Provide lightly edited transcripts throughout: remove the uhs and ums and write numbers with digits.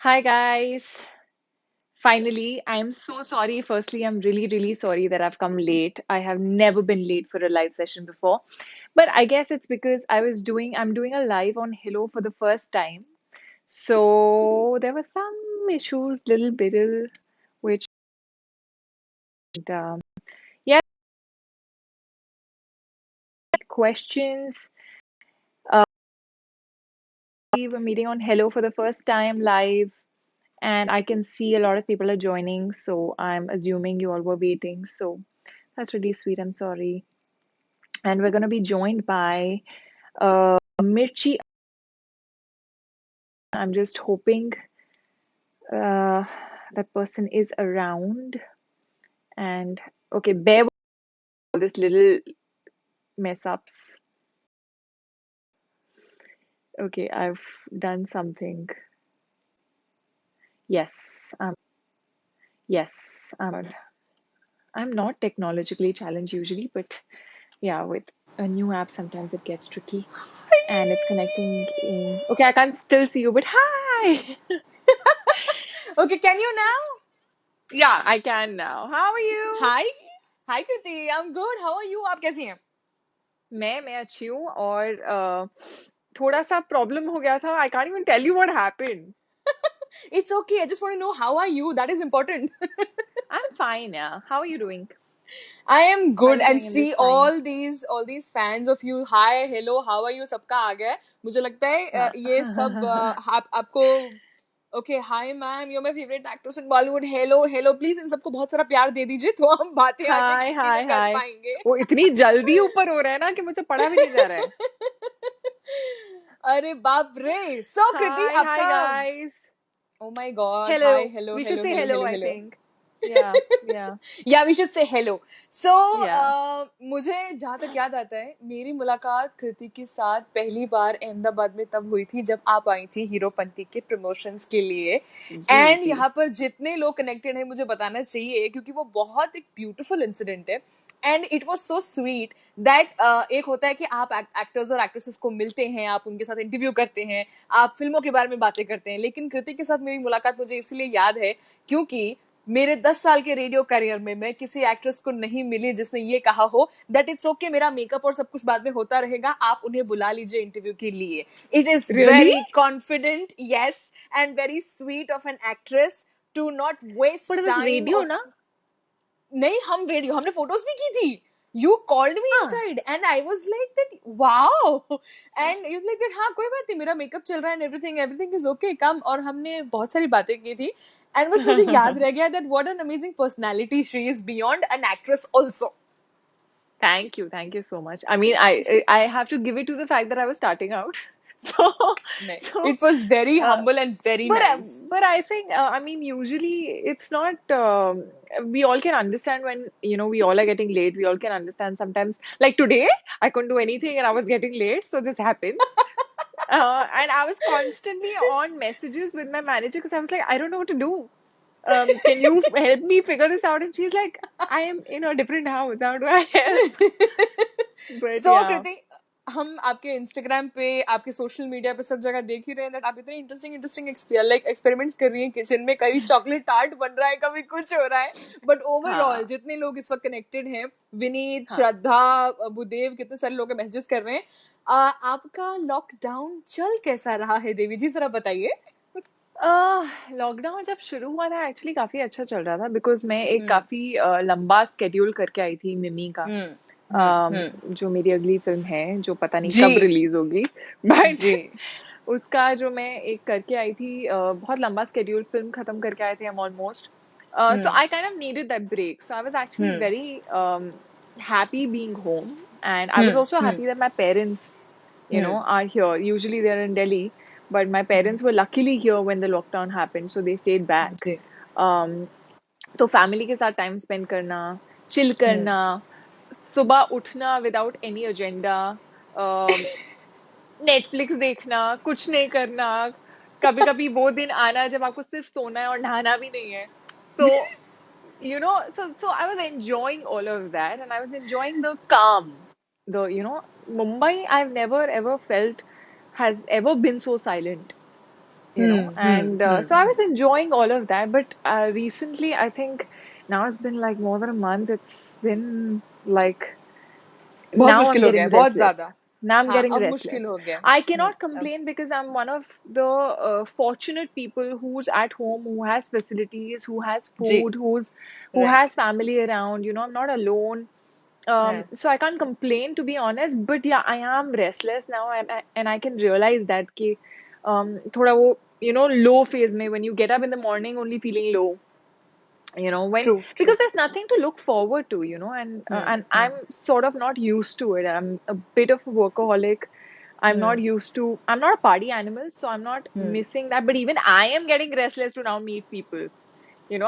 Hi guys. Finally, I'm so sorry. Firstly, I'm really, really sorry that I've come late. I have never been late for a live session before. But I guess it's because I'm doing a live on Hello for the first time. So there were some issues, little bit, which, um, yeah, questions. Uh, we were meeting on Hello for the first time live, and I can see a lot of people are joining. So I'm assuming you all were waiting. So that's really sweet. I'm sorry. And we're going to be joined by Mirchi. I'm just hoping uh, that person is around. And okay, bear with all this little mess ups. Okay, I've done something. Yes, yes, I'm not technologically challenged usually, but yeah, with a new app, sometimes it gets tricky. And it's connecting in. Okay, I can't still see you, but hi! Okay, can you now? Yeah, I can now. How are you? Hi. Hi Kriti, I'm good. How are you? आप कैसी हैं? मैं अच्छी हूँ और थोड़ा सा problem हो गया था I can't even tell you what happened It's okay. I just want to know how are you? That is important. I am fine या how are you doing I am how are good you and doing in see this time all these fans of you. Hi, hello, how are you? सबका आ गया है. मुझे लगता है ये सब आपको okay hi ma'am you my favourite actress in Bollywood hello hello please इन सबको बहुत सारा प्यार दे दीजिए तो हम बातें आगे हाय कंटिन्यू हाय कर हाय पाएंगे. वो इतनी जल्दी ऊपर हो रहा है ना कि मुझे पढ़ा भी नहीं जा रहा है अरे बाप रे. सो कृति हाय हाय आपका guys oh my God hello hi hello we should hello say hello hello hello I hello. Think yeah yeah yeah we should say hello. So yeah मुझे जहां तक याद आता है मेरी मुलाकात कृति के साथ पहली बार अहमदाबाद में तब हुई थी जब आप आई थी हीरोपंती के प्रमोशंस के लिए. जी एंड जी यहाँ पर जितने लोग कनेक्टेड हैं मुझे बताना चाहिए क्योंकि वो बहुत एक ब्यूटीफुल इंसिडेंट है. And it was so sweet that एक होता है कि आप एक्टर्स और एक्ट्रेसेस को मिलते हैं, आप उनके साथ इंटरव्यू करते हैं, आप फिल्मों के बारे में बातें करते हैं. लेकिन कृति के साथ मेरी मुलाकात मुझे इसलिए याद है क्योंकि मेरे 10 साल के रेडियो करियर में मैं किसी एक्ट्रेस को नहीं मिली जिसने ये कहा हो दैट इट्स ओके मेरा मेकअप और सब कुछ बाद में होता रहेगा, आप उन्हें बुला लीजिए इंटरव्यू के लिए. It is really very confident yes and very sweet of an actress to not waste but it was time radio off. ना नहीं हम वीडियो हमने फोटोज भी की थी. यू कॉल्ड मी हाँ inside and I was like that wow and you like that हाँ कोई बात नहीं मेरा मेकअप चल रहा है and everything everything is okay कम. और हमने बहुत सारी बातें की थी एंड बस मुझे याद रह गया that what an amazing personality she is beyond an actress also. Thank you so much. I mean, I have to give it to the fact that I was starting out. So नहीं so it was very uh, humble and very but nice. but I think I mean usually it's not we all can understand when we all are getting late. We all can understand sometimes. Like today, I couldn't do anything and I was getting late, so this happens. And I was constantly on messages with my manager because I was like, I don't know what to do. Can you help me figure this out? And she's like, I am in a different house. How do I help? But so yeah. कृति हम आपके Instagram पे आपके social media पे सब जगह देख ही रहे हैं दैट आप इतने इंटरेस्टिंग इंटरेस्टिंग लाइक एक्सपेरिमेंट्स कर रही हैं किचन में. कभी चॉकलेट टार्ट बन रहा है कभी कुछ हो रहा है. बट ओवरऑल हाँ जितने लोग इस वक्त कनेक्टेड हैं विनीत हाँ श्रद्धा भूदेव कितने सारे लोग मैसेज कर रहे हैं. आपका लॉकडाउन चल कैसा रहा है देवी जी जरा बताइए. लॉकडाउन जब शुरू हुआ था एक्चुअली काफी अच्छा चल रहा था बिकॉज मैं एक हम्म काफी लंबा स्केड्यूल करके आई थी मिमी का हम्म. जो मेरी अगली फिल्म है जो पता नहीं जी कब रिलीज होगी बट जी. उसका जो मैं एक करके आई थी बहुत लंबा स्केड्यूल फिल्म खत्म करके आए थे हम almost so hmm I kind of needed that break so I was actually hmm very happy being home and I was also hmm. happy that my parents hmm are here. Usually they're in Delhi, but my parents were luckily here when the lockdown happened, so they stayed back. जी. Um, तो family के साथ time spend करना, chill hmm. करना, सुबह उठना without any agenda, Netflix देखना, कुछ नहीं करना, कभी कभी वो दिन आना जब आपको सिर्फ सोना है और नहाना भी नहीं है. So so I was enjoying all of that and I was enjoying the calm. Mumbai I've never ever felt has ever been so silent. you know. And so I was hmm enjoying all of that. But recently, I think now it's been like more than a month. It's been like बहुत now I'm मुश्किल हो गया getting है बहुत restless. ज्यादा Now I'm हाँ getting अब मुश्किल restless. हो गया है I cannot अब complain because I'm one of the fortunate people who's at home, who has facilities, who has जी food, who right has family around. You know, I'm not alone. right So I can't complain to be honest. But yeah, I am restless now, and I can realize that कि थोड़ा वो low phase में when you get up in the morning only feeling low, when true true because there's nothing to look forward to, and I'm hmm sort of not used to it. I'm a bit of a workaholic. Hmm I'm not a party animal, so I'm not hmm missing that, but even I am getting restless to now meet people.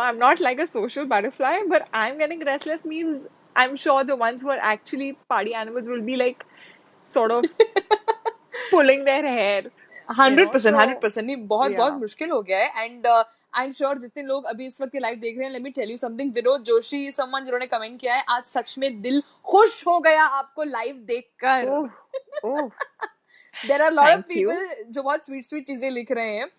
I'm not like a social butterfly, but I'm getting restless means I'm sure the ones who are actually party animals will be like sort of pulling their hair, 100% so 100% नहीं बहुत बहुत yeah. मुश्किल हो गया है and I am sure जितने लोग अभी इस वक्त के लाइव देख रहे हैं let me tell you something Vinod Joshi someone जिन्होंने कमेंट किया है आज सच में दिल खुश हो गया आपको लाइव देखकर Oh, oh, there are lot of thank you. People जो बहुत स्वीट स्वीट चीजें लिख रहे हैं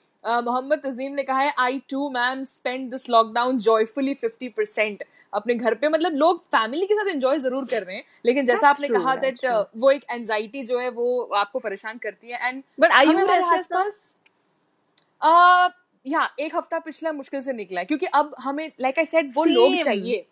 मोहम्मद तस्नीम ने कहा है I to ma'am spend this lockdown joyfully 50% अपने घर पे मतलब लोग फैमिली के साथ एंजॉय जरूर कर रहे हैं लेकिन जैसा That's आपने true, कहा that's दैट true. वो एक एंजाइटी जो है वो आपको परेशान करती है एंड But are हमें you हमारे restless now? आसपास या एक हफ्ता पिछला मुश्किल से निकला है क्योंकि अब हमें लाइक आई सेड वो लोग Same. चाहिए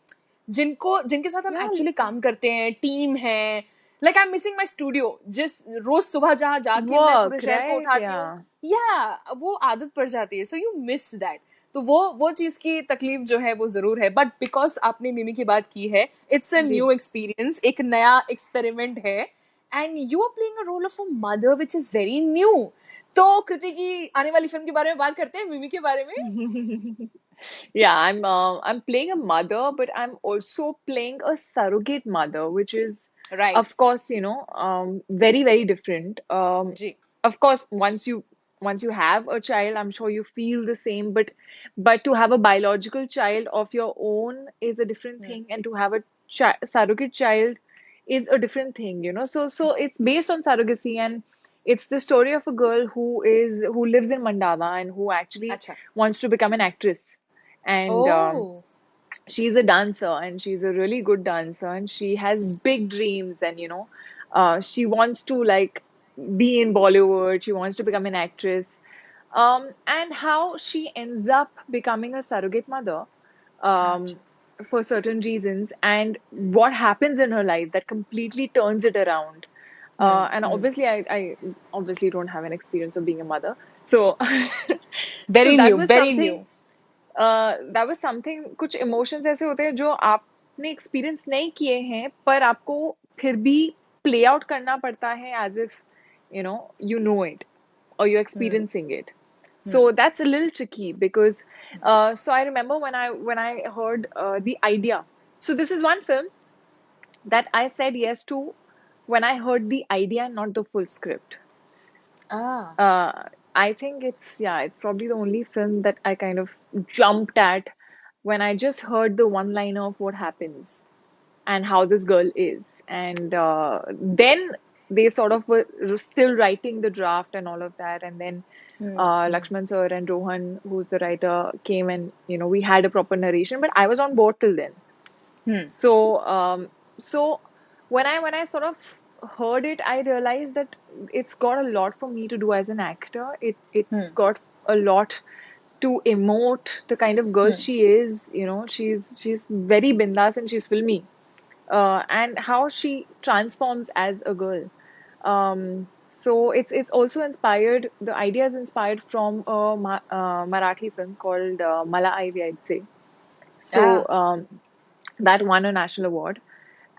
जिनके साथ हम Yeah, एक्चुअली काम करते हैं टीम है like I am missing my studio जिस रोज सुबह जहाँ जाके मैं पूरे work, शहर को right? उठाती हूँ Yeah. या वो आदत पड़ जाती है सो यू मिस दैट तो वो चीज की तकलीफ जो है वो जरूर है बट बिकॉज आपने मिमी की बात की है इट्स अ जी. न्यू एक्सपीरियंस एक नया एक्सपेरिमेंट है and you are playing a role of a mother which is very new तो कृति की आने वाली फिल्म के बारे में बात करते हैं मिमी के बारे में Yeah, I'm playing a mother, but I'm also playing a surrogate mother, which is, right of course, very, very different. जी Of course, once you have a child, I'm sure you feel the same, but to have a biological child of your own is a different thing, and to have a surrogate child is a different thing, So it's based on surrogacy, and it's the story of a girl who lives in Mandava and who actually अच्छा wants to become an actress, and oh she's a dancer, and she's a really good dancer, and she has big dreams, and she wants to like be in Bollywood. She wants to become an actress, and how she ends up becoming a surrogate mother, um, अच्छा for certain reasons, and what happens in her life that completely turns it around. And hmm obviously, I obviously don't have an experience of being a mother, so so very new very new that was something. कुछ emotions ऐसे होते हैं जो आपने experience नहीं किए हैं पर आपको फिर भी प्ले आउट करना पड़ता है as if you know it, or you're experiencing it. So that's a little tricky because so I remember when I heard the idea. So this is one film that I said yes to when I heard the idea, not the full script. ah uh, I think it's probably the only film that I kind of jumped at when I just heard the one liner of what happens and how this girl is. And then they sort of were still writing the draft and all of that. And then Lakshman sir and Rohan, who's the writer, came, and we had a proper narration. But I was on board till then. So so when I sort of heard it, I realized that it's got a lot for me to do as an actor. It's got a lot to emote the kind of girl she is. She's very bindas and she's filmy. And how she transforms as a girl. So it's also inspired. The idea is inspired from a Marathi film called Mala Ivy, I'd say. So ah that won a national award,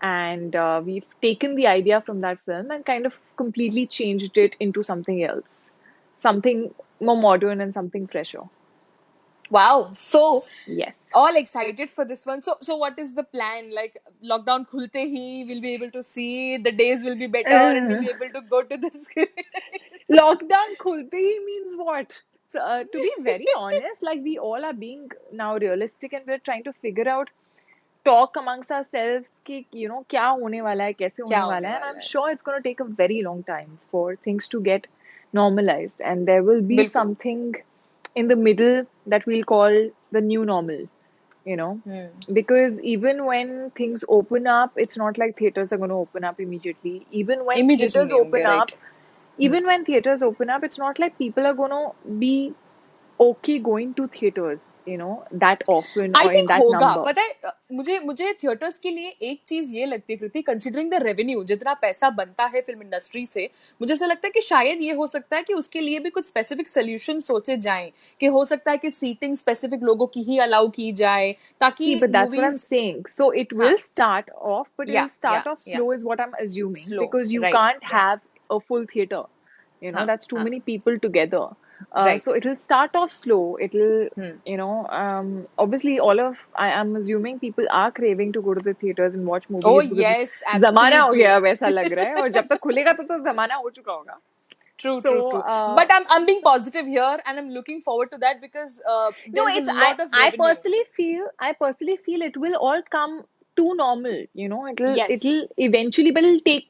and we've taken the idea from that film and kind of completely changed it into something else, something more modern and something fresher. wow so Yes. all excited for this one so what is the plan like lockdown khulte hi we'll be able to see the days will be better and we'll uh, be able to go to the screen Lockdown khulte hi means what? So to be very honest, like, we all are being now realistic, and we're trying to figure out, talk amongst ourselves कि क्या होने वाला है, कैसे क्या होने होने वाला है, and वाला I'm है sure it's going to take a very long time for things to get normalized, and there will be बिल्कुल something. in the middle that we'll call the new normal, you know. Because even when things open up, it's not like theaters are going to open up immediately. Immediately नहीं होंगे, right? Even when theaters open up, it's not like people are going to be okay going to theaters, you know, that often I or in think that होगा, number. पता है मुझे मुझे theatres के लिए एक चीज ये लगती है कृति, कंसिडरिंग द रेवेन्यू, जितना पैसा बनता है फिल्म इंडस्ट्री से, मुझे ऐसा लगता है कि शायद ये हो सकता है कि उसके लिए भी कुछ स्पेसिफिक सोल्यूशन सोचे जाएं, कि हो सकता है कि सीटिंग स्पेसिफिक लोगों की ही अलाउ की जाए ताकि See, but that's what I'm movies. saying. So it हाँ, will start off, but या it'll start off या slow, is what I'm assuming, slow, because you right, can't have a full theater. You know, हाँ that's too हाँ, many people together. So right. it'll start off slow. It'll, you know, obviously I am assuming people are craving to go to the theaters and watch Oh movies because yes, ज़माना हो गया absolutely. है, वैसा लग रहा है, और जब तक खुलेगा तो ज़माना हो चुका होगा. True, true, So, true. But I'm being positive here, and I'm looking forward to that because no, there is a it's lot of revenue. I personally feel it will all come to normal, you know. Yes, It'll eventually, but it'll take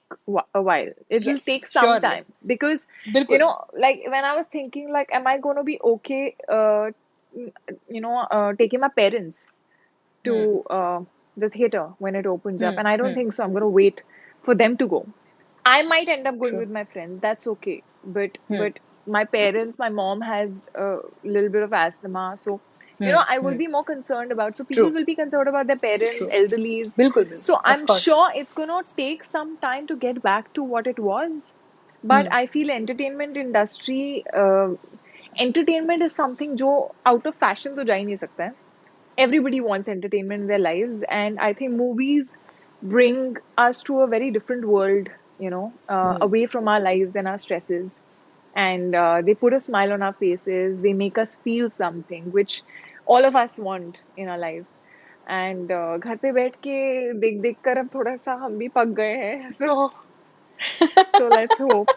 a while. It'll yes, take some surely. time because, you बिल्कुल. know, like when I was thinking, like, am I going to be okay, you know, taking my parents Hmm, to the theater when it opens up? hmm, And I don't hmm. think so. I'm going to wait for them to go. I might end up going True. with my friends. That's okay. But Hmm, my parents, my mom has a little bit of asthma, so you know hmm, I will hmm. be more concerned about. So people True, will be concerned about their parents, true. elderlies. बिल्कुल, बिल्कुल. So Of I'm course. sure it's gonna take some time to get back to what it was. But Hmm, I feel entertainment is something जो out of fashion तो जा ही नहीं सकता है. Everybody wants entertainment in their lives, and I think movies bring us to a very different world, you know, hmm. away from our lives and our stresses. And they put a smile on our faces, they make us feel something which all of us want in our lives. And घर पे बैठ के देख देख कर अब थोड़ा सा हम भी पक गए हैं. So let's hope.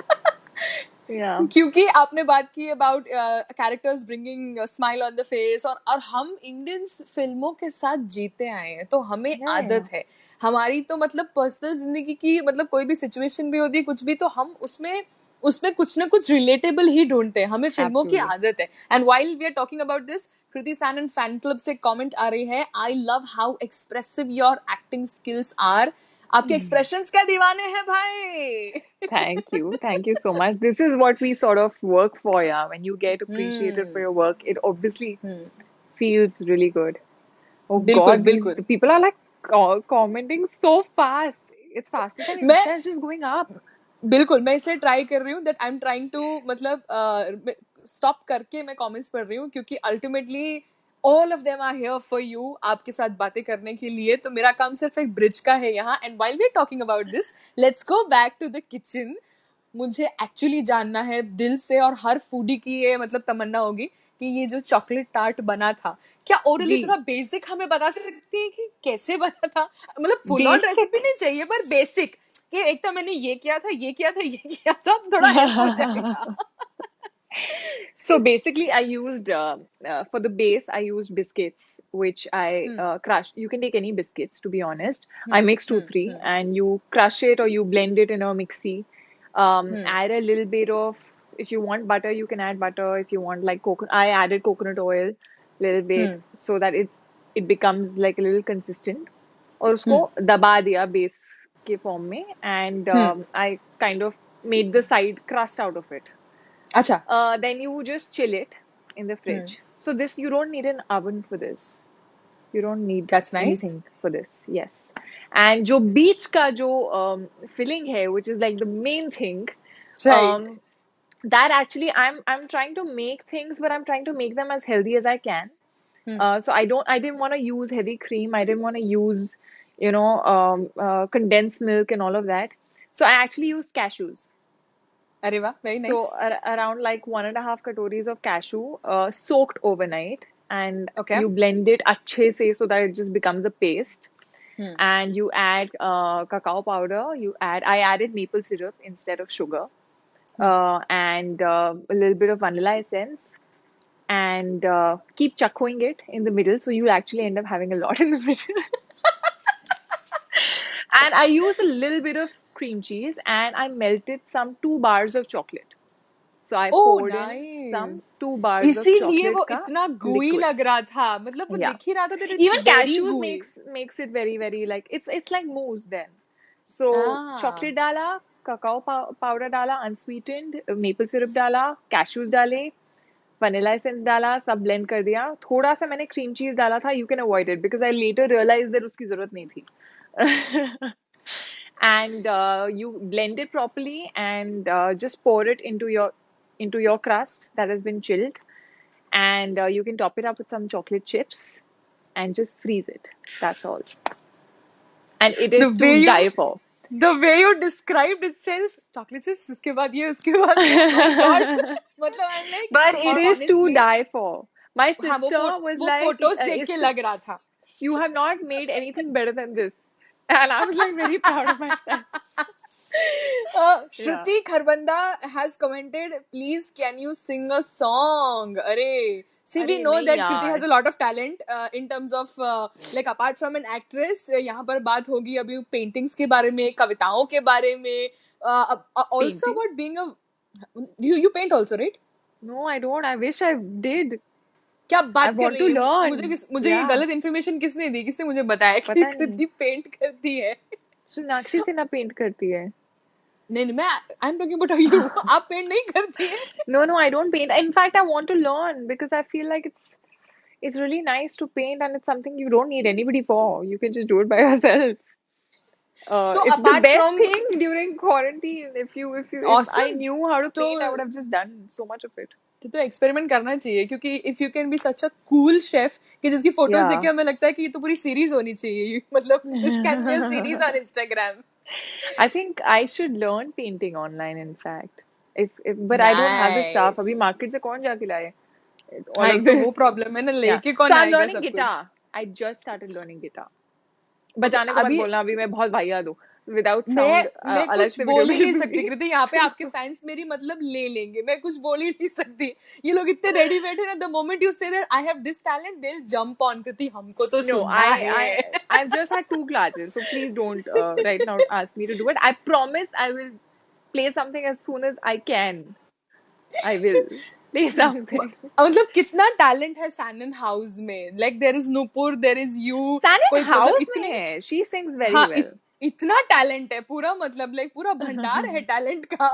Yeah. क्योंकि आपने बात की about characters bringing smile on the face, और हम इंडियंस फिल्मों के साथ जीते आए हैं, तो हमें Yeah, yeah. आदत है हमारी, तो मतलब पर्सनल जिंदगी की, मतलब कोई भी सिचुएशन भी होती है कुछ भी, तो हम उसमें उसमें कुछ ना कुछ रिलेटेबल ही ढूंढते हैं, हमें फिल्मों की Absolutely. आदत है. And while we are talking about this, Kriti Sanon fan club से कमेंट आ रही है, I love how expressive your acting skills are. आपके एक्सप्रेशंस क्या दीवाने हैं भाई. Thank you. Thank you so much. This is what we sort of work for, yeah. When you get appreciated for hmm, your work, it obviously feels really good. Oh बिल्कुल God, बिल्कुल. the people are like commenting so fast. It's faster than मैं Insta is just going up. बिल्कुल, मैं इसलिए try कर रही हूँ that I am trying to, मतलब स्टॉप करके मैं कमेंट्स पढ़ रही हूँ, क्योंकि ultimately all of them are here for you, आपके साथ बातें करने के लिए, तो मेरा काम सिर्फ एक ब्रिज का है यहाँ. And while we are talking about this, let's go back to the kitchen. मुझे एक्चुअली जानना है दिल से, और हर फूडी की ये मतलब तमन्ना होगी कि ये जो चॉकलेट टार्ट बना था, क्या ओरली जी, थोड़ा बेसिक हमें बता सकती है कि कैसे बना था. मतलब फुल ऑन रेसिपी basic. नहीं चाहिए, पर बेसिक, कि एक तो मैंने ये किया था, ये किया था, ये किया था, थोड़ा हेल्प हो जाएगा. So basically, I used for the base, I used biscuits, which I crushed. You can take any biscuits, to be honest. I mixed two, three, and you crush it or you blend it in a mixie. Add a little bit of, if you want butter, you can add butter. If you want like coconut, I added coconut oil, little bit, so that it becomes like a little consistent. और उसको दबा दिया base के form में, and I kind of made the side crust out of it. अच्छा. Then you just chill it in the fridge. So this, you don't need an oven for this. You don't need that's nice. anything for this. Yes. And जो बीच का जो filling है, which is like the main thing, right. um, that actually I'm trying to make things, but I'm trying to make them as healthy as I can. So I didn't want to use heavy cream. I didn't want to use, you know, condensed milk and all of that. So I actually used cashews. अरे वाह, very So nice. around like 1.5 katoris of cashew soaked overnight, and okay. you blend it अच्छे से so that it just becomes a paste. And you add cacao powder. I added maple syrup instead of sugar, and a little bit of vanilla essence, and keep chucking it in the middle. So you actually end up having a lot in the middle. And I use a little bit of cream cheese, and I melted some 2 bars of chocolate. So I Oh poured in some nice. 2 bars of इसीलिए chocolate वो का इतना gooey liquid. लग रहा था, मतलब वो Yeah. दिख ही रहा था that it's Even very cashews gooey. makes it very very like it's like mousse then. So Ah. chocolate डाला, cacao powder डाला, unsweetened, maple syrup डाला, cashews डाले, vanilla essence डाला, सब blend कर दिया. थोड़ा सा मैंने cream cheese डाला था. You can avoid it because I later realized that उसकी जरूरत नहीं थी. And you blend it properly and just pour it into your crust that has been chilled, and you can top it up with some chocolate chips and just freeze it. That's all. And it The is way to you die for. the way you described itself, chocolate chips, उसके बाद ये, उसके बाद वो, my God. मतलब I'm like, But it और is to honestly, die for. My हाँ sister was वो like, photos देख के लग रहा था. you have not made anything better than this. And I was like very proud of myself. Yeah. Shruti Kharbanda has commented, please can you sing a song? Arey. See, we अरे know नहीं that Kriti has यार. a lot of talent in terms of like apart from an actress. यहाँ पर बात होगी अभी paintings के बारे में, कविताओं के बारे में. Also Painting? about being a you paint also, right? No, I don't. I wish I did. क्या I बात कर want रही to है? learn. मुझे ये Yeah. गलत इन्फॉर्मेशन किसने दी? किसने मुझे बताया कि पता नहीं. कृति पेंट करती है? सोनाक्षी सिन्हा पेंट करती है. नहीं मैं I am talking about you. आप पेंट नहीं करती है? No, I don't paint. In fact, I want to learn because I feel like it's really nice to paint and it's something you don't need anybody for. You can just do it by yourself. So It's the apart best from thing during quarantine. If I awesome, knew how to तो paint, I would have just done so much of it. तो experiment करना चाहिए क्योंकि if you can be such a cool chef कि जिसकी photos देख के Yeah. हमें लगता है कि ये तो पूरी सीरीज होनी चाहिए. मतलब this can be a series on Instagram. I think I should learn painting online, in fact. If but I don't have the staff. Nice. अभी market से कौन जाके लाए हाँ, all of एक तो this? वो प्रॉब्लम है ना, Yeah. लेके So कौन I'm आएगा learning सब कुछ. guitar. I just started learning guitar. Okay बजाने को मत अभी बोलना, अभी मैं बहुत वाहियात हूँ. Without sound मैं अलग कुछ से वीडियो बोल ही भेज नहीं सकती दूंगी. कृति. यहाँ पे आपके फैंस मेरी मतलब ले लेंगे. मैं कुछ बोल ही नहीं सकती. ये लोग इतने रेडी बैठे ना. The moment you say that I have this talent they will jump on. Kriti हमको तो No, सुनना है. I've just had 2 classes, so please don't right now ask me to do it. I promise I will play something as soon as I can. I will play something. मतलब कितना talent है Sanon house में. Like there is Nupur, there is you. Sanin कोई मतलब house में इतने, है. She sings very हाँ well. इतना टैलेंट है पूरा. मतलब लाइक पूरा भंडार है टैलेंट का.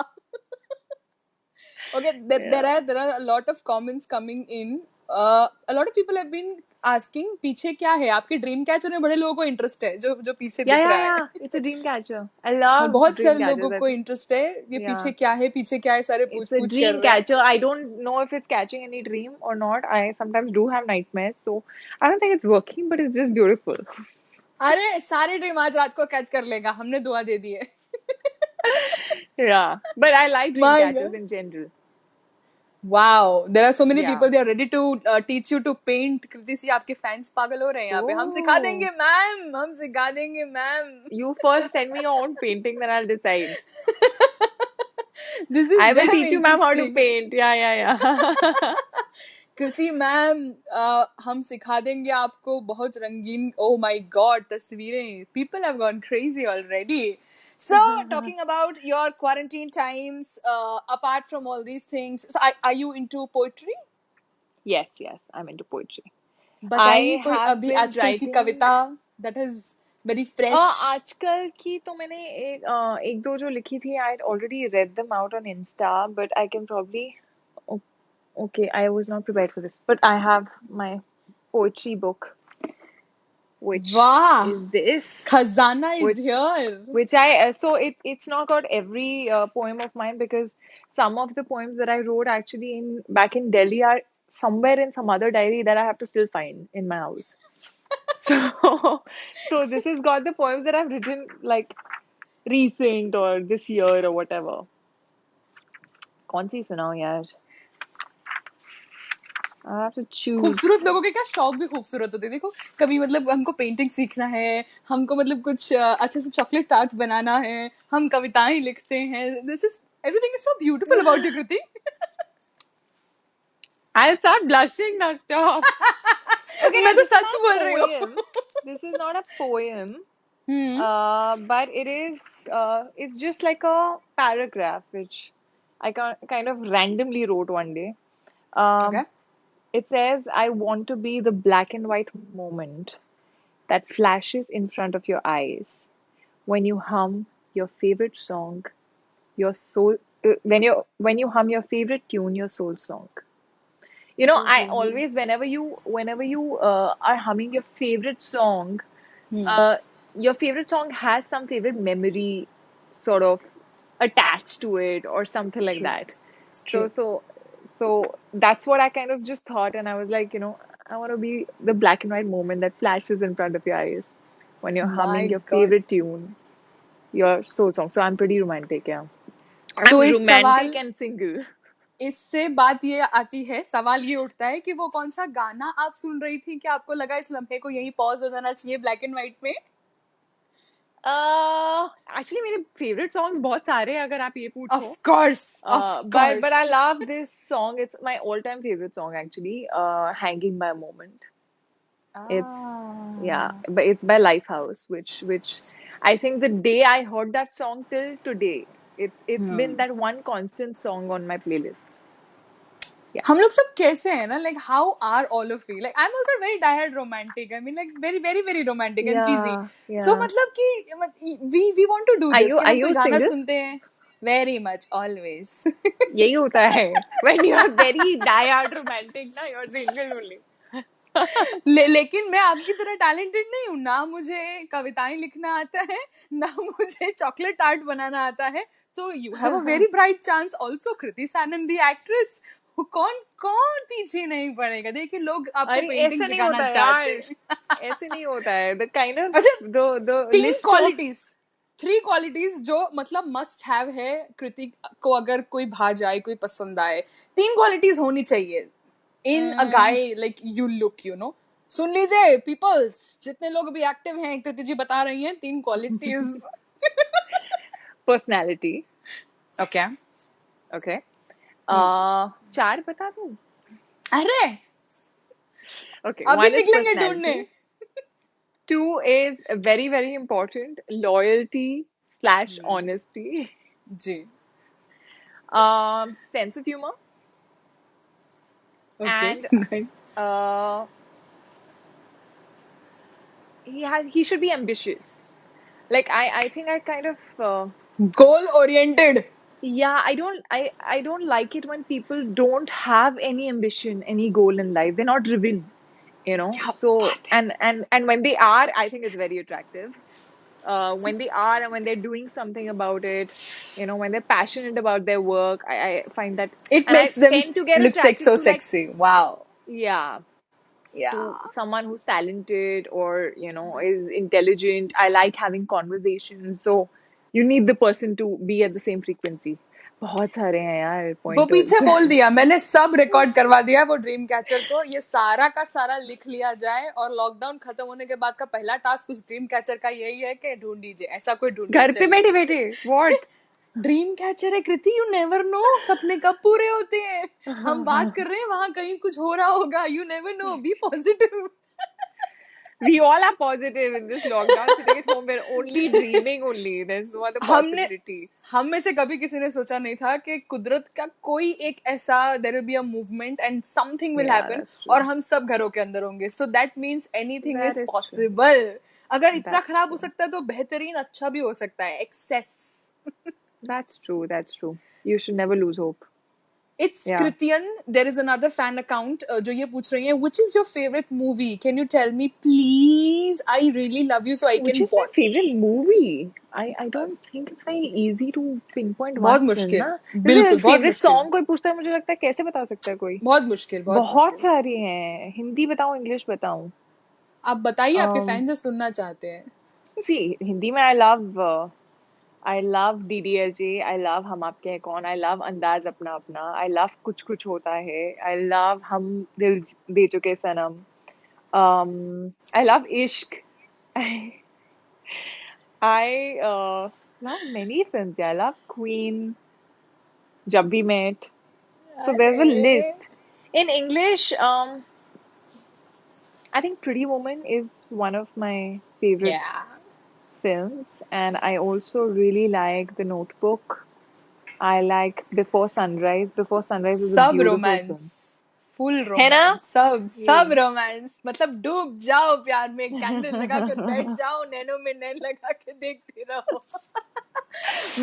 Okay, Yeah. there are a lot of comments coming in. A lot of people have been asking पीछे क्या है. आपके ड्रीम कैचर में बड़े लोगों को इंटरेस्ट है जो जो पीछे Yeah, दिख yeah, रहा है. yeah. It's a dream catcher. I हाँ, love बहुत dream सारे लोगों catchers. I को think. इंटरेस्ट है. ये Yeah. पीछे क्या है सारे पूछ It's a पूछ कर dream रहे हैं. catcher. I don't know if it's catching any dream or not. I sometimes do have nightmares, so I don't think it's working, but it's just beautiful. अरे सारे ड्रीम आज रात को कैच कर लेगा. हमने दुआ दे दी है. Yeah, but I like dream My catchers God. in general. Wow, there are so many Yeah. people. They are ready to teach you to paint. कृति सी आपके फैंस पागल हो रहे हैं यहाँ पे. हम सिखा Oh, देंगे मैम, हम सिखा देंगे ma'am. you first send me your own painting, then I'll decide. This is I will damn teach you, ma'am, how to interesting. paint. Yeah. Kriti ma'am, हम सिखा देंगे आपको बहुत रंगीन. Oh my God, तस्वीरें. People have gone crazy already. So, talking about your quarantine times, apart from all these things, so are you into poetry? Yes, I'm into poetry. बताइए I कोई have अभी been आजकल की writing. Kavita that is very fresh. आजकल की तो मैंने एक दो जो लिखी थी. I had already read them out on Insta, but I can probably. Okay, I was not prepared for this, but I have my poetry book, which वाह, is this, खजाना is which here. which I so it's not got every poem of mine because some of the poems that I wrote actually in back in Delhi are somewhere in some other diary that I have to still find in my house. So so this has got the poems that I've written like recent or this year or whatever. कौन सी सुनाऊं यार? I have to choose. खूबसूरत लोगों के क्या शौक भी खूबसूरत होते हैं. देखो कभी मतलब हमको पेंटिंग सीखना है, हमको मतलब कुछ अच्छे से चॉकलेट टार्ट बनाना है, हम कविताएं लिखते हैं. This is everything is so beautiful about you Kriti. I'll start blushing now. Stop. Okay, मैं now तो this is सच not बोल a रही हूँ. poem. This is not a poem. Hmm. But it is. It's just like a paragraph, which kind of randomly wrote one day. Um, Okay. it says, I want to be the black and white moment that flashes in front of your eyes when you hum your favorite song, your soul, when you hum your favorite tune, your soul song. You know, Oh, I oh, oh. always, whenever you are humming your favorite song, Hmm. uh, your favorite song has some favorite memory sort of attached to it or something like True. that. So, True. so, so that's what I kind of just thought, and I was like, I want to be the black and white moment that flashes in front of your eyes when you're humming My your God. favorite tune, your soul song. So I'm pretty romantic, yeah. I'm सो इस romantic सवाल and single. इससे बात ये आती है, सवाल ये उठता है कि वो कौन सा गाना आप सुन रही थी कि आपको लगा इस लम्हे को यहीं पॉज हो जाना चाहिए ब्लैक एंड व्हाइट में? Actually, मेरे favorite songs बहुत सारे हैं अगर आप ये ऑफ पूछो. Course, of But course. I love this song. It's my all-time favorite song actually. Hanging by a Moment. It's yeah, Ah. but it's by Lifehouse, which I think the day I heard that song till today, it's been that one constant song on my playlist. Yeah. हम लोग सब कैसे हैं ना, like how are all of you, like I am also very diehard romantic, I mean like very very very romantic and cheesy. Yeah, so yeah. मतलब कि we want to do this कि Are हम कोई you गाना single? सुनते हैं. Very much always. यही होता है. When you are very die-hard romantic, ना, you're single only. लेकिन मैं आपकी तरह टैलेंटेड नहीं हूँ ना, मुझे कविताएं लिखना आता है, ना मुझे चॉकलेट आर्ट बनाना आता है. तो you have a very bright chance also. Kriti Sanon the actress, कौन कौन पीछे नहीं पड़ेगा. देखिए लोग आपको अरे पेंटिंग ऐसे नहीं सिखाना होता चाहते यार. हैं. ऐसे नहीं होता है. The kind of अच्छा, the तीन list of qualities, three qualities जो मतलब मस्ट हैव है कृति को, अगर कोई भा जाए, कोई पसंद आए, तीन क्वालिटीज होनी चाहिए in a mm, guy like you look, you know. सुन लीजिए पीपल्स, जितने लोग भी एक्टिव हैं, कृति जी बता रही हैं तीन क्वालिटीज. personality. ओके. Okay. चार बता दूं? अरे Okay. अभी One is निकलेंगे ढूंढने. personality. Two is very, very important, loyalty slash honesty. जी. Sense of humor, okay. and uh, he should be ambitious. Like I think I kind of goal oriented. yeah, I don't like it when people don't have any ambition, any goal in life. They're not driven, you know. क्या So बात है. and when they are, I think it's very attractive. When they are and when they're doing something about it, when they're passionate about their work, I find that, it and I makes them tend to get look attracted so to like, sexy. Wow. yeah, या. to someone who's talented or, is intelligent. I like having conversations. So you need the person to be at the same frequency. बहुत सारे हैं यार वो पीछे pointers. बोल दिया मैंने, सब रिकॉर्ड करवा दिया वो ड्रीम कैचर को. ये सारा का सारा लिख लिया जाए, और लॉकडाउन खत्म होने के बाद का पहला टास्क उस ड्रीम कैचर का यही है कि ढूंढ दीजिए, ऐसा कोई ढूंढ के घर पे चलिए. बैठे बैठे what? ड्रीम कैचर है कृति, यू नेवर नो, सपने कब पूरे होते हैं. हम बात कर रहे हैं, वहां कहीं कुछ हो रहा होगा. You never know, be positive. We all are positive in this lockdown. Sitting at home, we're only dreaming only. There's no other हमने possibility. हम में से कभी किसी ने सोचा नहीं था कि कुदरत का कोई एक ऐसा, there will be a movement and something will Yeah, happen, that's और true. हम सब घरों के अंदर होंगे. So that means anything That is is true. Possible. अगर इतना That's खराब हो true. सकता है तो बेहतरीन अच्छा भी हो सकता है. Access. That's true. That's true. You should never lose hope. It's Yeah. Kritian. There is another fan account जो ये पूछ रही है, which is your favourite movie, can you tell me please, I really love you so I Which can is my watch. favorite movie? I don't think it's very easy to pinpoint बहुत one film मुश्किल, ना. जैसे बिल्कुल बहुत favorite मुश्किल. song कोई पूछता है मुझे लगता है कैसे बता सकता है कोई. बहुत मुश्किल, बहुत बहुत मुश्किल. सारी हैं. हिंदी बताऊं इंग्लिश बताऊं? आप बताइए, आपके um फैंस सुनना चाहते हैं. See, हिंदी में I love DDLJ. I love हम आपके हैं कौन. I love अंदाज अपना अपना. I love कुछ कुछ होता है. I love हम दिल दे चुके सनम. I love इश्क. I love many films. Yeah, I love Queen, Jab We Met. So there's a अरे. list. In English, I think Pretty Woman is one of my favorite Yeah. films, and I also really like The Notebook. I like Before Sunrise. Before Sunrise is a सब beautiful romance, film. Full है ना? Romance, सब सब ये romance, मतलब डूब जाओ प्यार में, कैंडल लगा के बैठ जाओ, नैनो में नैन लगा के देखते रहो.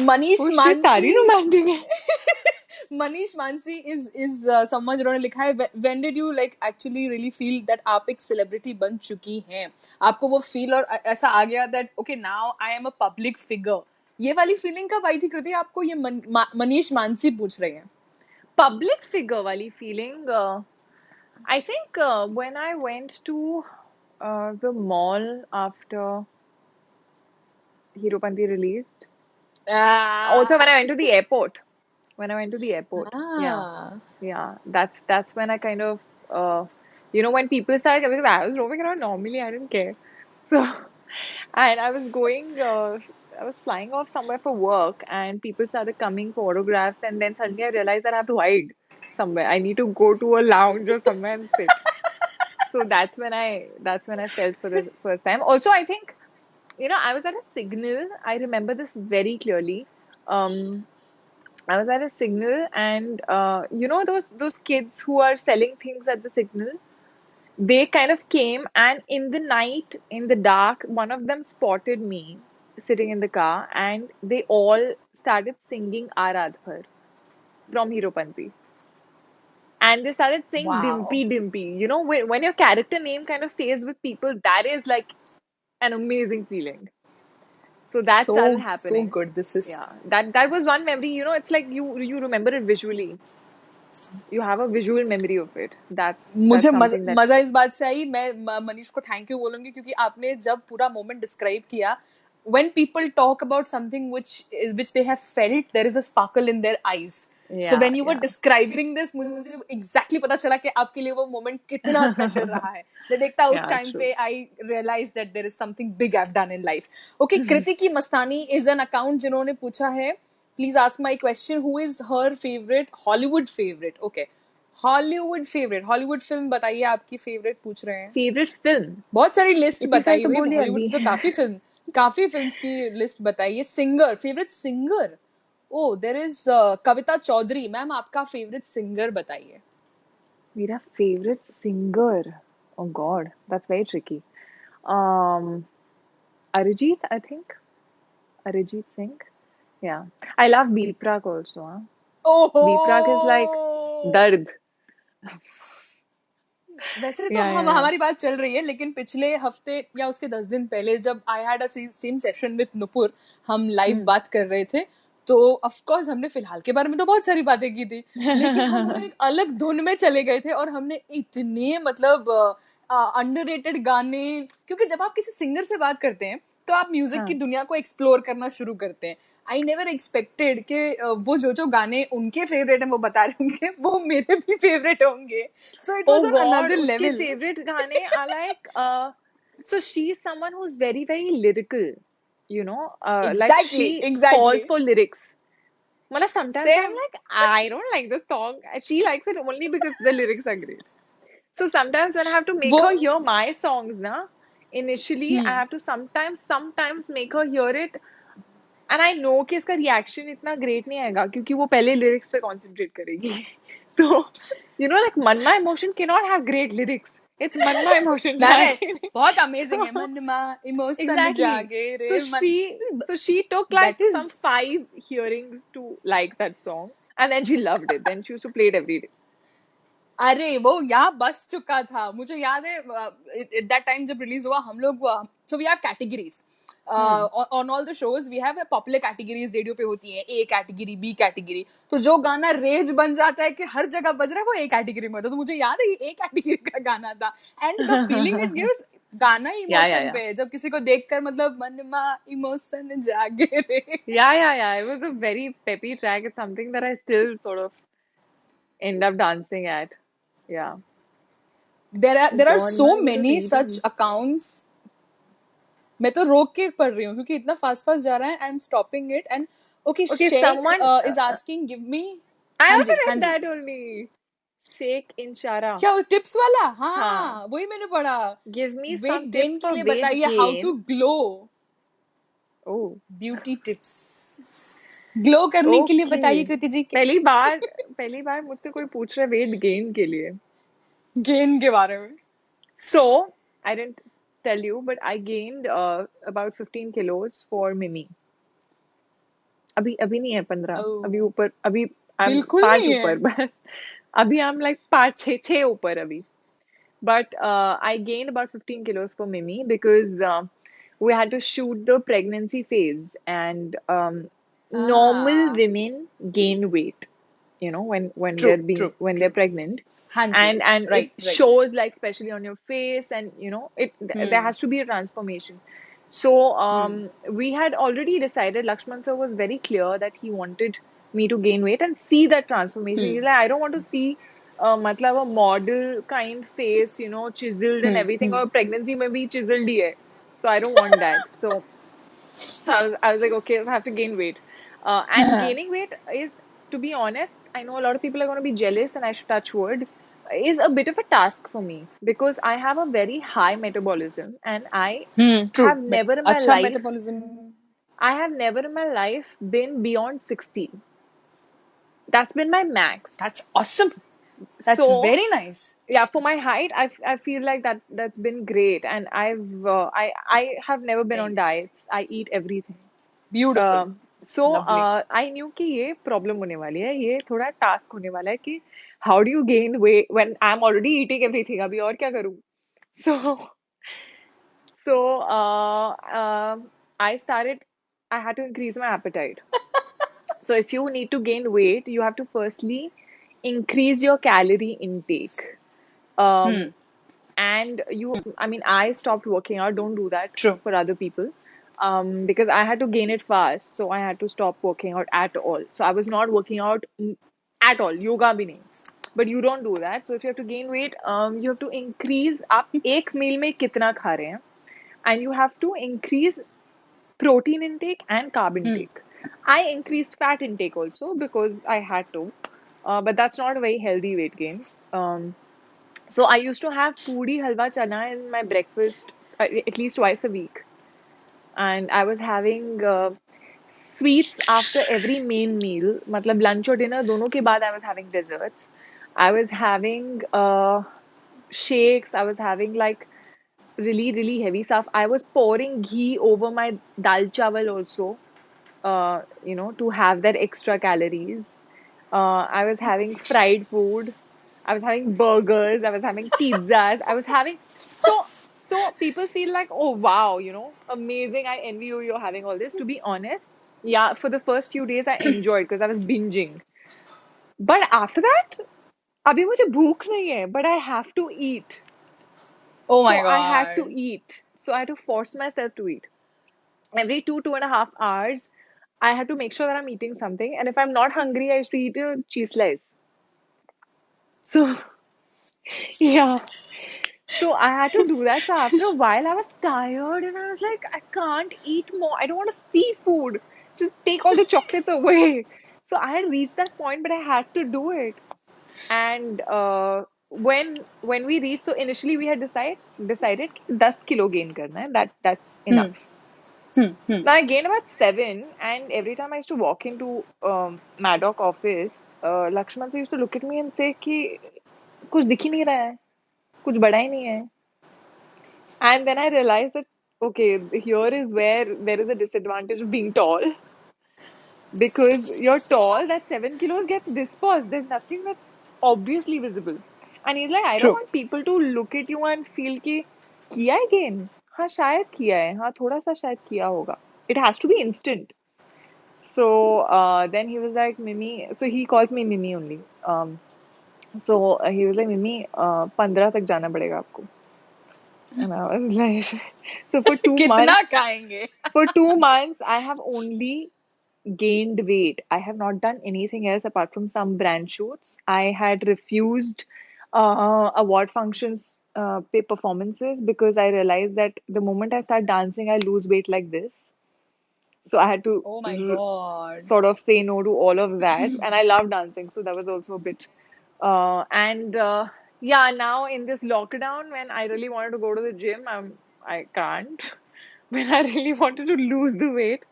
Manish oh shit, Mansi. सारी रोमांटिक है. मनीष मानसी is someone जिन्होंने लिखा है, when did you like actually really feel that आप एक सेलिब्रिटी बन चुकी हैं, आपको वो फील और ऐसा आ गया that okay now I am a public figure, ये वाली फीलिंग कब आई थी कृति आपको? ये मनीष मानसी पूछ रहे हैं. Public figure wali feeling. I think when I went to the mall after Heropanti released. Also, when I went to the airport. When I went to the airport. Yeah. Ah. Yeah. That's when I kind of when people started coming, because I was roaming around normally, I didn't care. So and I was flying off somewhere for work, and people started coming for autographs, and then suddenly I realized that I have to hide somewhere. I need to go to a lounge or somewhere and sit. So that's when I felt for the first time. Also, I think, I was at a signal. I remember this very clearly. Um, I was at a signal, and those kids who are selling things at the signal, they kind of came, and in the night, in the dark, one of them spotted me sitting in the car, and they all started singing Aradhar from Heropanti. And they started saying Wow. Dimpy Dimpy. When your character name kind of stays with people, that is like an amazing feeling. So that started So happening. good. This is Yeah, that was one memory. It's like you remember it visually. You have a visual memory of it. That's मुझे something that. मजा इस बात से आई. मैं मनीष को thank you बोलूंगी क्योंकि आपने जब पूरा मोमेंट डिस्क्राइब किया, when people talk about something which they have felt, there is a sparkle in their eyes. So Yeah, when you were yeah. describing this, मुझे exactly पता चला कि आपके लिए वो मोमेंट कितना स्पेशल रहा है. मैं देखता उस Yeah, टाइम true. पे I realized that there is something big I've done in life. Okay, कृति की मस्तानी is an account जिन्होंने पूछा है, please ask my question, who is her favorite Hollywood favorite? Okay, Hollywood film बताइए, आपकी favourite पूछ रहे हैं. Favorite film? बहुत सारी लिस्ट इतनी सारी बताइए तो भाई, बोली हॉलीवुड अभी. से तो काफी फिल्म्स की लिस्ट बताइए. Singer, favourite singer. Oh there is Kavita Chaudhary. Ma'am आपका फेवरेट सिंगर बताइए. मेरा favorite singer. Oh God, that's very tricky. Um, Arijit, I think. Arijit Singh. Yeah. I love Biprak also. Huh? ओहो. Biprak is like dard. वैसे तो Yeah, हम yeah, yeah. हमारी बात चल रही है, लेकिन पिछले हफ्ते या उसके 10 दिन पहले जब I had a same session with Nupur, हम लाइव Hmm. बात कर रहे थे, तो ऑफ कोर्स हमने फिलहाल के बारे में तो बहुत सारी बातें की थी, लेकिन हम एक अलग धुन में चले गए थे और हमने इतने मतलब अंडररेटेड गाने, क्योंकि जब आप किसी सिंगर से बात करते हैं तो आप म्यूजिक की हाँ. दुनिया को एक्सप्लोर करना शुरू करते हैं. आई नेवर एक्सपेक्टेड कि वो जो गाने उनके फेवरेट हैं वो बता रहे होंगे, वो मेरे भी फेवरेट होंगे. So it was Oh on God, another उसके level. favorite गाने are like so she's someone who's very very lyrical, like she falls Exactly. for lyrics. Well, sometimes I'm Same. like, I don't like the song. She likes it only because the lyrics are great. So sometimes when I have to make वो her hear my songs, na, initially I have to sometimes make her hear it, and I know कि इसका reaction इतना great नहीं आएगा क्योंकि वो पहले lyrics पे concentrate करेगी. So, like Manma Emotion cannot have great lyrics. It's Manma Emotion मैंने जागे. बहुत अमेजिंग है, So, मनमा इमोशन exactly. जागे So रे मन. she took like That is, some 5 hearings to like that song, and then she loved it. Then she used to play it every day. अरे वो यहाँ बस चुका था. मुझे याद है एट दैट टाइम जब रिलीज हुआ, हम लोग, so we have categories on all the shows. We have popular categories radio पे होती है, ए कैटेगरी, बी कैटेगरी. तो जो गाना रेज बन जाता है कि हर जगह बज रहा है, वो ए कैटेगरी में होता है. तो मुझे याद है ये ए कैटेगरी का गाना था, and the feeling it gives, गाना Yeah, yeah, इमोशन yeah. पे है, जब किसी को देखकर मतलब मनमा इमोशन जागे रे. Yeah. It was a very peppy track. It's something that I still sort of end up dancing at. Yeah. Oh there are God, so now I got to many read such them. accounts. मैं तो रोक के पढ़ रही हूँ क्योंकि इतना fast fast जा रहा है. I am stopping it. And okay, Okay, Sheikh someone. Is asking give me. I हाँ also जी, हाँ read ji. that only. Sheikh Inshara. क्या वो टिप्स वाला? हाँ. हाँ, वही मैंने पढ़ा. Give me weight some gain tips के for लिए weight बताइए how to gain. Glow. Oh. Beauty tips. Glow करने के लिए ओके, बताइए कृति जी, पहली बार पहली बार मुझसे कोई पूछ रहा है वेट गेन के लिए. गेन के बारे में. So, I didn't tell you, but I gained about 15 kilos for Mimi. अभी अभी नहीं है 15, अभी ओह, ऊपर, अभी आई एम बिल्कुल 5 नहीं है. ऊपर बस. अभी आई एम लाइक 5 6 ऊपर अभी. But I gained about 15 kilos for Mimi because we had to shoot the pregnancy phase, and normal Ah, women gain weight, when true, they're being true, when they're true. pregnant, हाँ जी, and it right, right. shows like especially on your face, and it there Hmm, has to be a transformation. So hmm, we had already decided. Lakshman sir was very clear that he wanted me to gain weight and see that transformation. hmm, He's like, I don't want to see मतलब a model kind face, chiseled and hmm, everything, hmm. or pregnancy में भी chiseled ही है. So I don't want that. So I was like, okay, I have to gain weight. And gaining weight is, to be honest, I know a lot of people are going to be jealous, and I should touch wood, is a bit of a task for me because I have a very high metabolism, and True. अच्छा life, metabolism. I have never in my life been beyond 60. That's been my max. That's awesome. That's So very nice. yeah, for my height, I feel like that's been great, and I have never been on Same. diets. I eat everything. Beautiful. So Lovely. I knew कि ये problem होने वाली है, ये थोड़ा task होने वाला है कि how do you gain weight when I'm already eating everything. अभी और क्या करूँ? So so I started. I had to increase my appetite. So if you need to gain weight, you have to firstly increase your calorie intake. Um, Hmm. and I mean, I stopped working out. Don't do that True. for other people. Because I had to gain it fast, so I had to stop working out at all. So I was not working out at all. Yoga bhi nahi. But you don't do that. So if you have to gain weight, you have to increase up एक meal में कितना खा रहे हैं, and you have to increase protein intake and carb Hmm. intake. I increased fat intake also because I had to, but that's not a very healthy weight gain. So I used to have puri halwa chana in my breakfast at least twice a week, and I was having sweets after every main meal. मतलब lunch or dinner दोनों के बाद I was having desserts. I was having shakes. I was having like really really heavy stuff. I was pouring ghee over my dal chawal also, to have that extra calories. I was having fried food. I was having burgers. I was having pizzas. I was having so so people feel like, oh wow, amazing. I envy you. You're having all this. To be honest, yeah, for the first few days I enjoyed because I was binging. But after that, अभी मुझे भूख नहीं है, but I have to eat. Oh So my I had to god. eat. So I had to force myself to eat. Every 2.5 hours, I had to make sure that I'm eating something. And if I'm not hungry, I used to eat a cheese slice. So, yeah. So I had to do that. So after a while, I was tired and I was like, I can't eat more. I don't want to see food. Just take all the chocolates away. So I had reached that point, but I had to do it. And when we reached, so initially we had decided कि 10 kilo gain करना है. That's Hmm. enough. Hmm. Hmm. Now I gained about 7, and every time I used to walk into Maddock office, Lakshman sir used to look at me and say कि कुछ दिख ही नहीं रहा है, कुछ बढ़ा ही नहीं है. And then I realized that okay, here is where there is a disadvantage of being tall, because you're tall, that 7 kilos gets dispersed. There's nothing that's obviously visible. And he's like, I don't True. want people to look at you and feel कि किया है gain. हाँ शायद किया है, हाँ थोड़ा सा शायद किया होगा. It has to be instant. So then he was like, Mimi, so he calls me Mimi only. So he was like, Mimi, 15 तक जाना पड़ेगा आपको. And I was like, so कितना खाएंगे? for 2 months, I have only gained weight. I have not done anything else apart from some brand shoots. I had refused award functions, pay performances, because I realized that the moment I start dancing, I lose weight like this. So I had to Oh my god. sort of say no to all of that. And I love dancing, so that was also a bit. And yeah, now in this lockdown, when I really wanted to go to the gym, I can't. When I really wanted to lose the weight,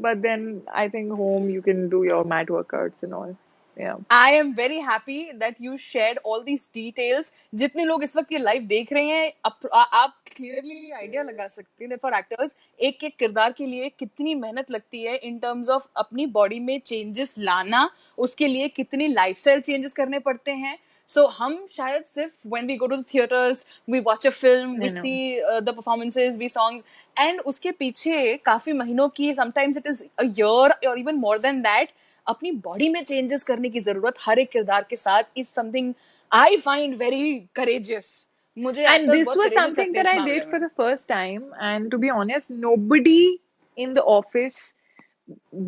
But then I think home you can do your mat workouts and all. Yeah. I am very happy that you shared all these details. जितने लोग इस वक्त ये live देख रहे हैं, आप clearly idea लगा सकते हैं फॉर एक्टर्स एक एक किरदार के लिए कितनी मेहनत लगती है इन टर्म्स ऑफ अपनी बॉडी में चेंजेस लाना, उसके लिए कितनी लाइफस्टाइल चेंजेस करने पड़ते हैं. So हम शायद सिर्फ when we go to the theaters, we watch a film, I we know. see the performances, we songs, and उसके पीछे काफी महीनों की, sometimes it is a year or even more than that, अपनी बॉडी में चेंजेस करने की जरूरत हर एक किरदार के साथ is something I find very courageous. मुझे And एक्टर्स this बहुत was करेजियस something लगते हैं that इस I मामले did for में. the first time. And to be honest, nobody in the office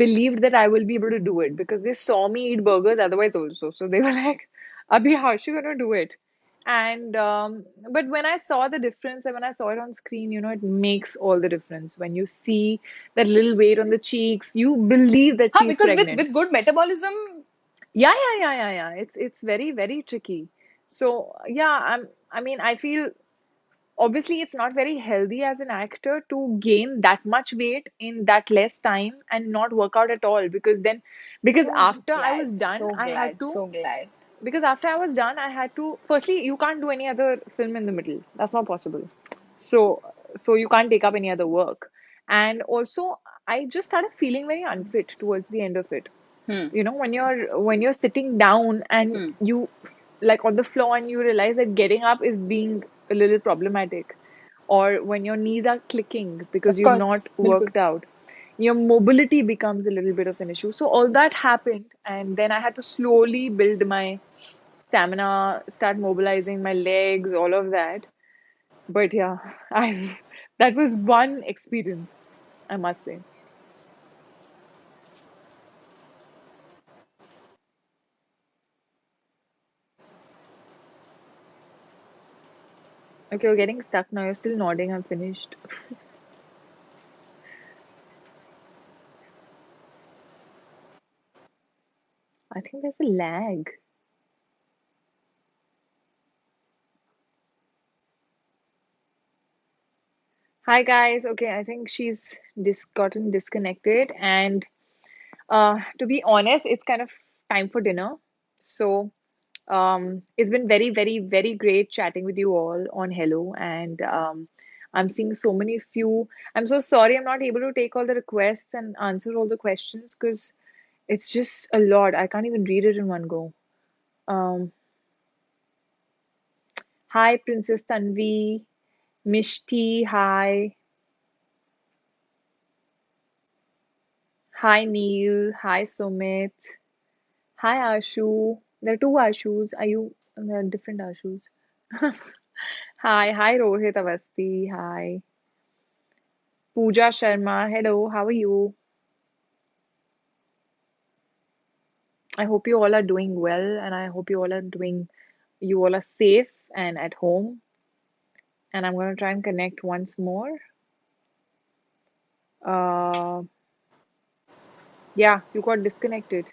believed that I will be able to do it because they saw me eat burgers otherwise also. So they were like, Abhi, how's she gonna do it? And but when I saw the difference and when I saw it on screen, it makes all the difference. When you see that little weight on the cheeks, you believe that हाँ, she's because pregnant. with good metabolism. Yeah. It's very, very tricky. So yeah, I mean, I feel obviously it's not very healthy as an actor to gain that much weight in that less time and not work out at all because So after I glad, was done so I had glad, to so glad. because after I was done I had to firstly you can't do any other film in the middle, that's not possible. So you can't take up any other work, and also I just started feeling very unfit towards the end of it. Hmm. When you're sitting down and Hmm. you like on the floor and you realize that getting up is being a little problematic, or when your knees are clicking because Of you've course, not बिल्कुल. worked out, your mobility becomes a little bit of an issue. So all that happened, and then I had to slowly build my stamina, start mobilizing my legs, all of that. But yeah, I that was one experience, I must say. Okay, you're getting stuck now. You're still nodding. I'm finished. I think there's a lag. Hi guys. Okay, I think she's gotten disconnected, and to be honest, it's kind of time for dinner. So it's been very, very, very great chatting with you all on Hello, and I'm seeing so many few. I'm so sorry I'm not able to take all the requests and answer all the questions because it's just a lot. I can't even read it in one go. Um, Hi, Princess Tanvi, Mishti. Hi, hi, Neil. Hi, Sumit. Hi, Ashu. There are two Ashus. Are you? There are different Ashus. Hi, Rohit Avasti. Hi, Pooja Sharma. Hello, how are you? I hope you all are doing well, and I hope you all are safe and at home. And I'm gonna try and connect once more. Uh, yeah, you got disconnected.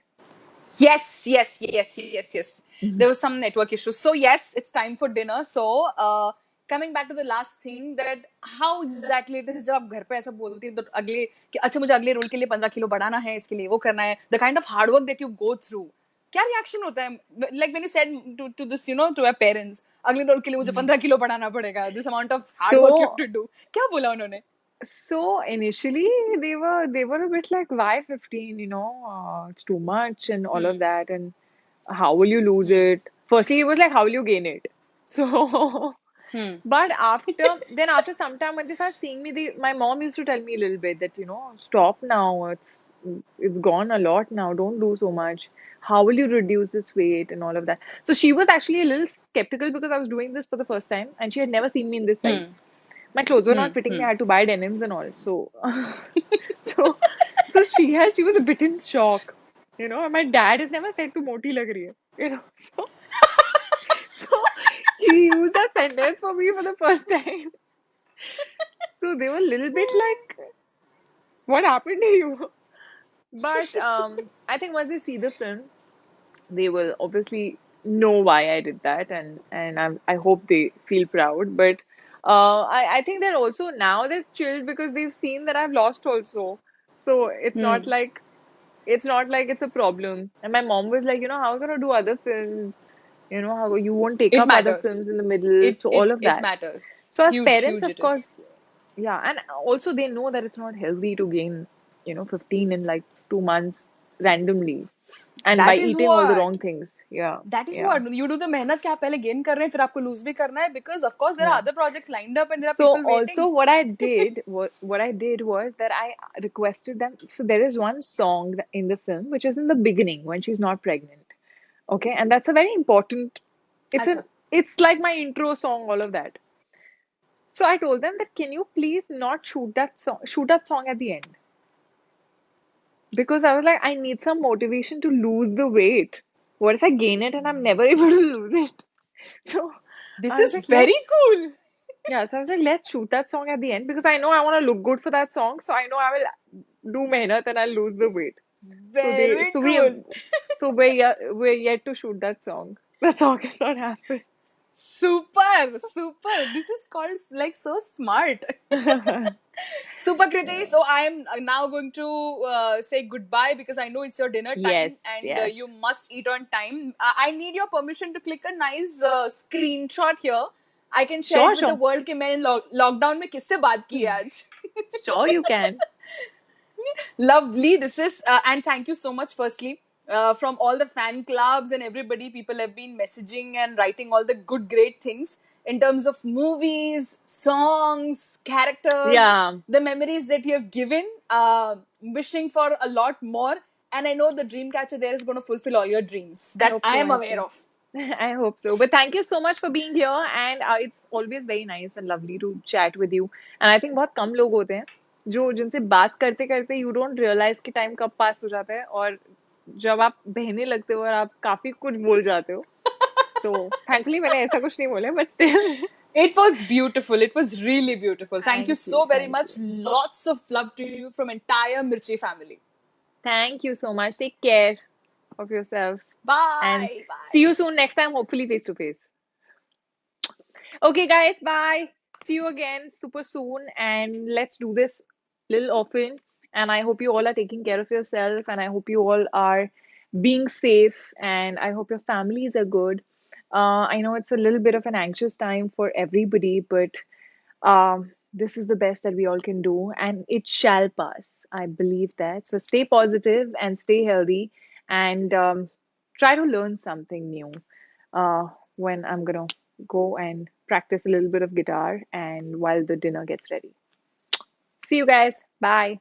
Yes. There was some network issue. So yes, it's time for dinner. So coming back to the last thing, that how exactly it is जब आप घर पे ऐसा बोलती हैं तो अगले कि अच्छा मुझे अगले रोल के लिए 15 किलो बढ़ाना है, इसके लिए वो करना है, the kind of hard work that you go through, क्या रिएक्शन होता है? Like when you said to this, to our parents, अगले रोल के लिए मुझे 15 किलो बढ़ाना पड़ेगा, this amount of hard work you have So to do, क्या बोला उन्होंने? So initially they were a bit like, why 15, it's too much and all of Hmm. that, and how will you lose it? Firstly, it was like, how will you gain it? So Hmm. but after some time when they start seeing me, my mom used to tell me a little bit that, stop now. It's gone a lot now. Don't do so much. How will you reduce this weight and all of that? So she was actually a little skeptical because I was doing this for the first time and she had never seen me in this Hmm. size. My clothes were Hmm. not fitting me. Hmm. I had to buy denims and all. So, so, so she was a bit in shock, And my dad has never said, "Tu moti lag rahi hai," So, so he used that sentence for me for the first time. So they were a little bit like, "What happened to you?" But I think once they see the film, they will obviously know why I did that, and I hope they feel proud. But I think they're also now they're chilled because they've seen that I've lost also. So it's not Hmm. like it's a problem. And my mom was like, how are you gonna do other films? How you won't take It up other matters. films in the middle. It So all it of it that. matters. So as Huge, parents, huge of it is. course, yeah, and also they know that it's not healthy to gain, 15 in like 2 months randomly and by That is eating all the what. wrong things. Yeah, That is yeah, what you do. The मेहनत क्या आप पहले gain कर रहे हैं फिर आपको loose भी करना है because of course there are yeah. other projects lined up and there are So people also waiting. what I did was that I requested them. So there is one song in the film which is in the beginning when she's not pregnant. Okay, and that's a very important. It's अच्छा. an it's like my intro song, all of that. So I told them that can you please not shoot that song at the end because I was like I need some motivation to lose the weight. What if I gain it and I'm never able to lose it? So This I was is like, very cool. yeah, so I was like, let's shoot that song at the end because I know I want to look good for that song. So I know I will do mehnat and I'll lose the weight. So they, Very so we, cool. so we're yet to shoot that song. That song has not happened. Super, super. This is called like so smart. Super Kriti. So I am now going to say goodbye because I know it's your dinner Yes, time and yes. you must eat on time. I need your permission to click a nice screenshot here. I can share Sure, it with the sure. world कि मैंने lockdown में किससे बात की है आज. Sure, you can. Lovely. This is, and thank you so much, firstly, from all the fan clubs and everybody. People have been messaging and writing all the good, great things in terms of movies, songs, characters, Yeah, the memories that you have given. Wishing for a lot more. And I know the Dreamcatcher there is going to fulfill all your dreams I that hope I so. I am hope aware so. of. I hope so. But thank you so much for being here, and it's always very nice and lovely to chat with you. And I think बहुत कम लोग होते हैं जो जिनसे बात करते करते you don't realize कि time कब pass हो जाता है और जब आप बहने लगते हो और आप काफी कुछ बोल जाते हो. So thankfully मैंने ऐसा कुछ नहीं बोला, but still. It was beautiful. It was really beautiful. Thank you Thank you, so very thank much. you. Lots of love to you from entire Mirchi family. Thank you so much. Take care of yourself and Bye. see Bye. you soon next time, hopefully face to face. Okay, guys, bye. See you again super soon, and let's do this little often. And I hope you all are taking care of yourself, and I hope you all are being safe, and I hope your families are good. I know it's a little bit of an anxious time for everybody, but this is the best that we all can do, and it shall pass. I believe that. So stay positive and stay healthy, and try to learn something new. When I'm gonna go and practice a little bit of guitar and while the dinner gets ready. See you guys. Bye.